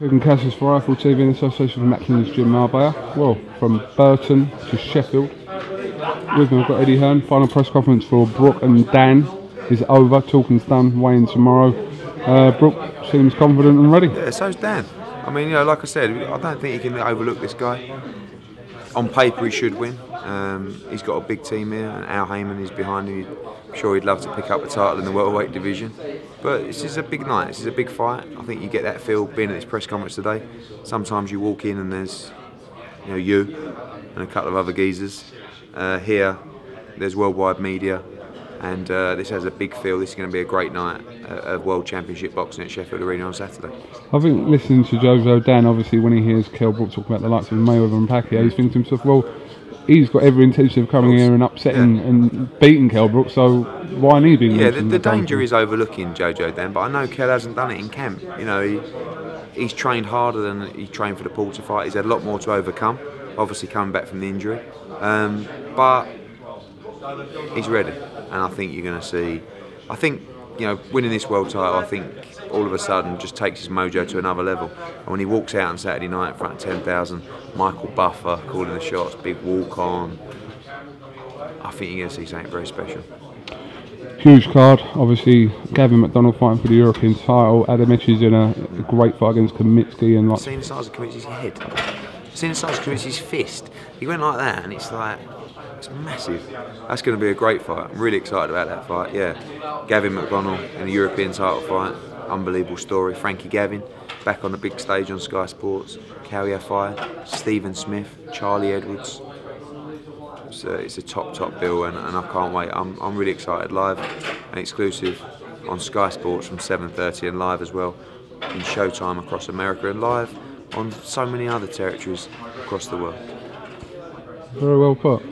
KUGAN CASSIUS for Rifle TV in association with Macklin's Gym Marbella. Well, from Burton to Sheffield. With me I've got Eddie Hearn. Final press conference for Brook and Dan is over. Talking's done. Weighing tomorrow. Brook seems confident and ready. Yeah, so's Dan. I mean, you know, like I said, I don't think you can overlook this guy. On paper, he should win. He's got a big team here, and Al Heyman is behind him. I'm sure he'd love to pick up the title in the welterweight division. But this is a big night. This is a big fight. I think you get that feel being at this press conference today. Sometimes you walk in and there's, you and a couple of other geezers. Here, there's worldwide media, and this has a big feel. This is going to be a great night of World Championship boxing at Sheffield Arena on Saturday. I think listening to Jojo Dan, obviously when he hears KELL BROOK talk about the likes of Mayweather and Pacquiao, he's thinking to himself, well, he's got every intention of coming here and upsetting and beating KELL BROOK, so why ain't he being mentioned? The danger is overlooking Jojo Dan, but I know KELL hasn't done it in camp. You know, he's trained harder than he trained for the Porter fight. He's had a lot more to overcome, obviously coming back from the injury, but he's ready, and I think you're going to see. I think, winning this world title, I think all of a sudden just takes his mojo to another level. And when he walks out on Saturday night in front of 10,000, Michael Buffer calling the shots, big walk on, I think you're going to see something very special. Huge card, obviously Gavin McDonald fighting for the European title. Adamechi's in a great fight against Kamitsky, and like, seen the size of Kamitsy's head, seen the size of Kamitsy's fist. He went like that, and it's like, it's massive. That's going to be a great fight. I'm really excited about that fight. Yeah, Gavin McDonald in a European title fight, unbelievable story. Frankie Gavin back on the big stage on Sky Sports. Kalia fight, Stephen Smith, Charlie Edwards. It's a top bill, and I can't wait. I'm really excited. Live and exclusive on Sky Sports from 7:30, and live as well in Showtime across America, and live on so many other territories across the world. Very well put.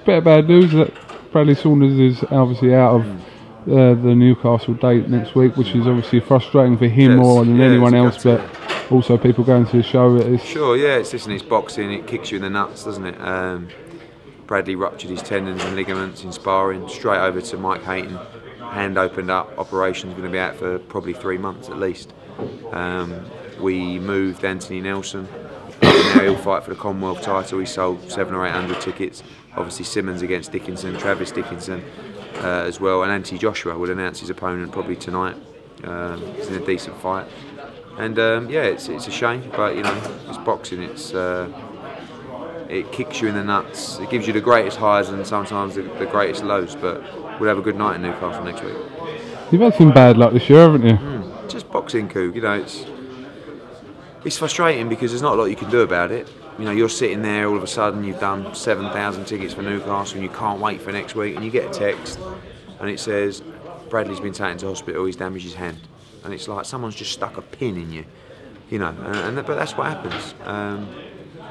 Bit of bad news that Bradley Saunders is obviously out of the Newcastle date next week, which is obviously frustrating for him more than anyone else, but also people going to the show. Sure, yeah, it's boxing, it kicks you in the nuts, doesn't it? Bradley ruptured his tendons and ligaments in sparring, straight over to Mike Hayton, hand opened up, operation's going to be out for probably 3 months at least. We moved Anthony Nelson. Now he'll fight for the Commonwealth title. He sold 700 or 800 tickets. Obviously Simmons against Dickinson, Travis Dickinson as well, and Anthony Joshua would announce his opponent probably tonight. He's in a decent fight, and yeah, it's a shame, but it's boxing. It kicks you in the nuts. It gives you the greatest highs and sometimes the greatest lows. But we'll have a good night in Newcastle next week. You've had some bad luck this year, haven't you? Just boxing, Coog. It's frustrating because there's not a lot you can do about it. You're sitting there, all of a sudden you've done 7,000 tickets for Newcastle and you can't wait for next week, and you get a text and it says, Bradley's been taken to hospital, he's damaged his hand. And it's like someone's just stuck a pin in you, but that's what happens.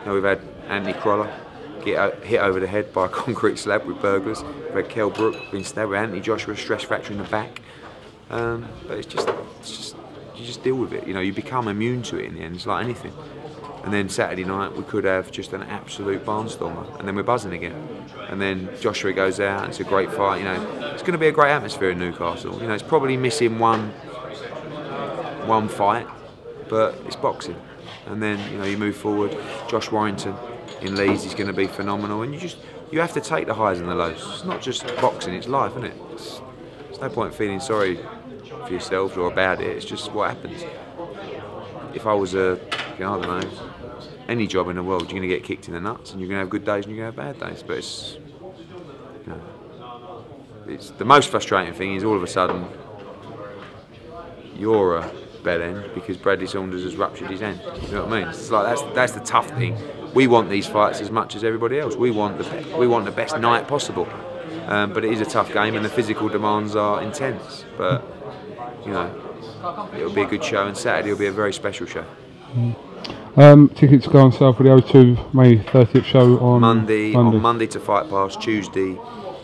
We've had Anthony Crolla get hit over the head by a concrete slab with burglars. We've had KELL BROOK being stabbed with Anthony Joshua, stress fracture in the back. But it's just you just deal with it. You become immune to it in the end. It's like anything. And then Saturday night we could have just an absolute barnstormer, and then we're buzzing again. And then Joshua goes out, and it's a great fight. It's going to be a great atmosphere in Newcastle. It's probably missing one fight, but it's boxing. And then you move forward. Josh Warrington in Leeds is going to be phenomenal, and you have to take the highs and the lows. It's not just boxing; it's life, isn't it? There's no point feeling sorry for yourselves or about it. It's just what happens. If I was I don't know, any job in the world, you're going to get kicked in the nuts, and you're going to have good days and you're going to have bad days. But it's the most frustrating thing is all of a sudden you're a bad end because Bradley Saunders has ruptured his hand. You know what I mean? It's like that's the tough thing. We want these fights as much as everybody else. We want the best night possible. But it is a tough game, and the physical demands are intense. But it'll be a good show, and Saturday will be a very special show. Tickets go on sale for the O2 May 30th show on Monday to Fight Pass, Tuesday,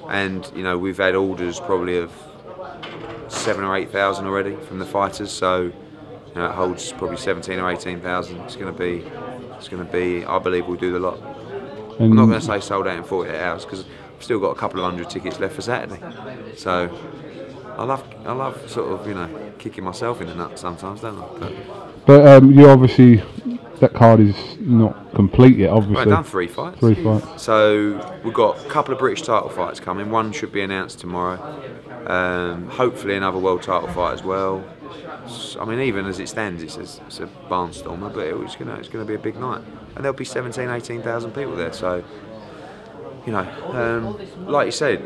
and we've had orders probably of 7,000 or 8,000 already from the fighters, so it holds probably 17,000 or 18,000. It's going to be. I believe we'll do the lot. I'm not going to say sold out in 48 hours because I've still got a couple of hundred tickets left for Saturday. So I love sort of kicking myself in the nuts sometimes, don't I? But But you obviously, that card is not complete yet, obviously. We've done 3 fights. 3 fights. So we've got a couple of British title fights coming. One should be announced tomorrow. Hopefully another world title fight as well. I mean, even as it stands, it's a barnstormer, but it's going to be a big night. And there'll be 17,000, 18,000 people there. So, you know, like you said,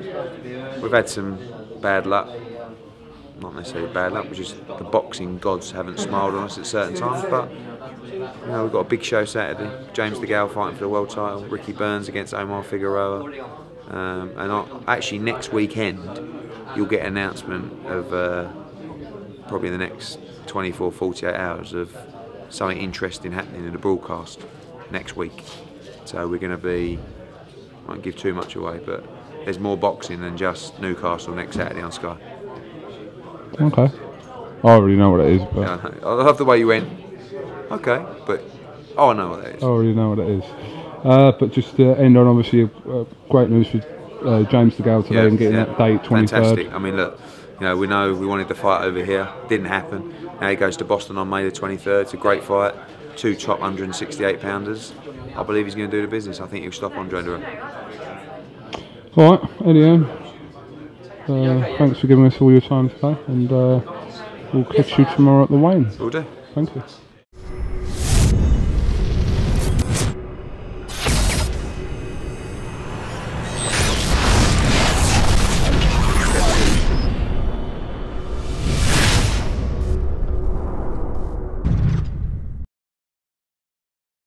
we've had some bad luck. Not necessarily bad luck, but just the boxing gods haven't smiled on us at certain times. But you know, we've got a big show Saturday. James DeGALE fighting for the world title. Ricky Burns against Omar Figueroa. Actually, next weekend you'll get an announcement of probably in the next 24, 48 hours of something interesting happening in the broadcast next week. So we're going to be, I won't give too much away, but there's more boxing than just Newcastle next Saturday on Sky. Okay. I already know what it is. But Yeah, I love the way you went, okay, but I know what that is. I already know what it is. But just to end on, obviously, great news for James DeGALE today and getting that date, 23rd. Fantastic. I mean, look, you know we wanted the fight over here, didn't happen. Now he goes to Boston on May the 23rd. It's a great fight. 2 top 168 pounders. I believe he's going to do the business. I think he'll stop Andre Durant. All right, Eddie Hearn. Thanks for giving us all your time today, and we'll catch you tomorrow at the weigh-in. Will do. Thank you.